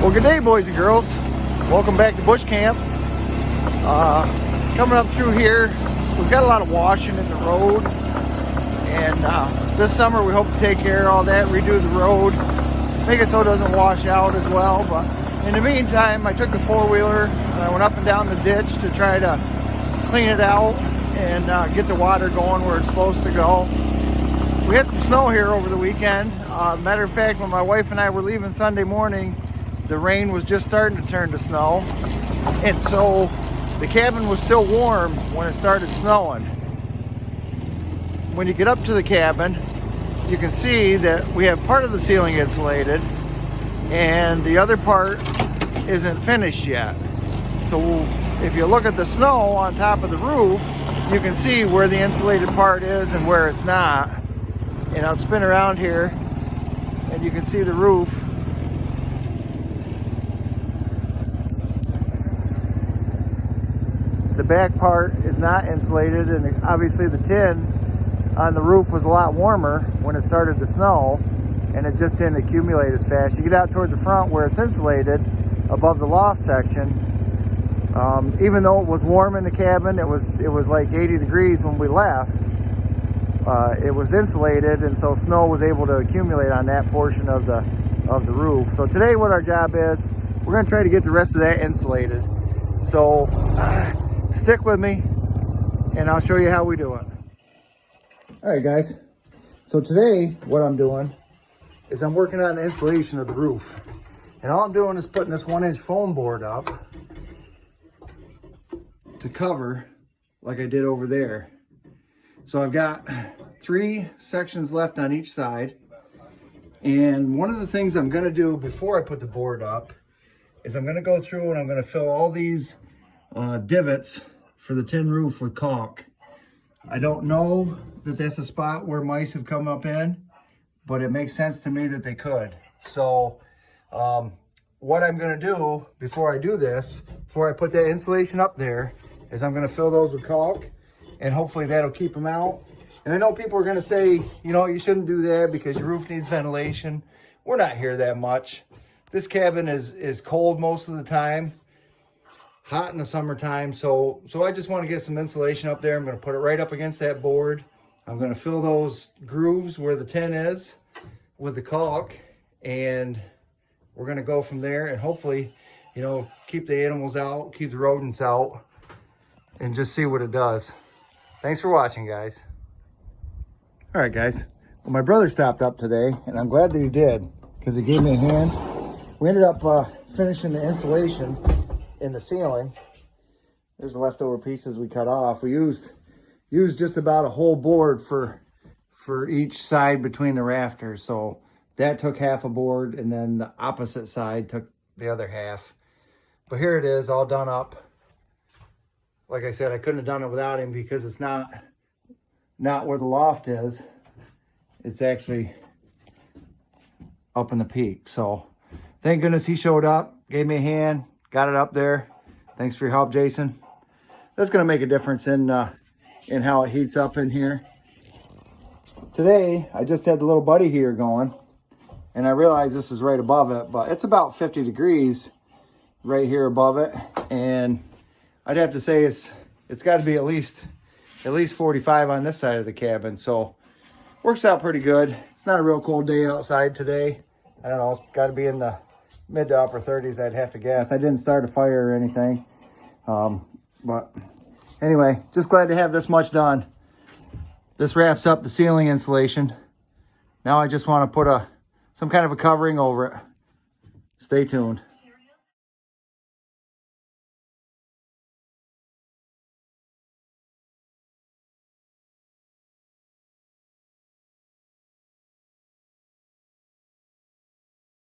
Well, good day, boys and girls. Welcome back to Buschcamp. Coming up through here, we've got a lot of washing in the road, and this summer we hope to take care of all that, redo the road, make it so it doesn't wash out as well. But in the meantime, I took the four-wheeler and I went up and down the ditch to try to clean it out and get the water going where it's supposed to go. We had some snow here over the weekend. Matter of fact, when my wife and I were leaving Sunday morning, the rain was just starting to turn to snow, and so the cabin was still warm when it started snowing. When you get up to the cabin, you can see that we have part of the ceiling insulated and the other part isn't finished yet. So if you look at the snow on top of the roof, you can see where the insulated part is and where it's not. And I'll spin around here and you can see the roof. The back part is not insulated, and obviously the tin on the roof was a lot warmer when it started to snow, and it just didn't accumulate as fast. You get out toward the front where it's insulated above the loft section. Even though it was warm in the cabin, it was like 80 degrees when we left. It was insulated, and so snow was able to accumulate on that portion of the roof. So today what our job is, we're going to try to get the rest of that insulated. So stick with me and I'll show you how we do it. All right, guys. So today what I'm doing is I'm working on the insulation of the roof. And all I'm doing is putting this 1-inch foam board up to cover like I did over there. So I've got 3 sections left on each side. And one of the things I'm gonna do before I put the board up is I'm gonna go through and I'm gonna fill all these divots for the tin roof with caulk. I don't know that that's a spot where mice have come up in, but it makes sense to me that they could. So what I'm gonna do before I do this, before I put that insulation up there, is I'm gonna fill those with caulk, and hopefully that'll keep them out. And I know people are gonna say, you know, you shouldn't do that because your roof needs ventilation. We're not here that much. This cabin is cold most of the time, hot in the summertime. So I just want to get some insulation up there. I'm going to put it right up against that board. I'm going to fill those grooves where the tin is with the caulk, and we're going to go from there and hopefully, you know, keep the animals out, keep the rodents out, and just see what it does. Thanks for watching, guys. All right, guys. Well, my brother stopped up today, and I'm glad that he did because he gave me a hand. We ended up finishing the insulation in the ceiling. There's the leftover pieces we cut off. We used just about a whole board for each side between the rafters. So that took half a board, and then the opposite side took the other half. But here it is, all done up. Like I said, I couldn't have done it without him because it's not where the loft is. It's actually up in the peak. So thank goodness he showed up, gave me a hand, got it up there. Thanks for your help, Jason. That's gonna make a difference in how it heats up in here. Today, I just had the little buddy heater going, and I realized this is right above it, but it's about 50 degrees right here above it. And I'd have to say it's gotta be at least 45 on this side of the cabin. So works out pretty good. It's not a real cold day outside today. I don't know, it's gotta be in the mid to upper 30s, I'd have to guess. I didn't start a fire or anything. But anyway, just glad to have this much done. This wraps up the ceiling insulation. Now I just want to put some kind of a covering over it. Stay tuned.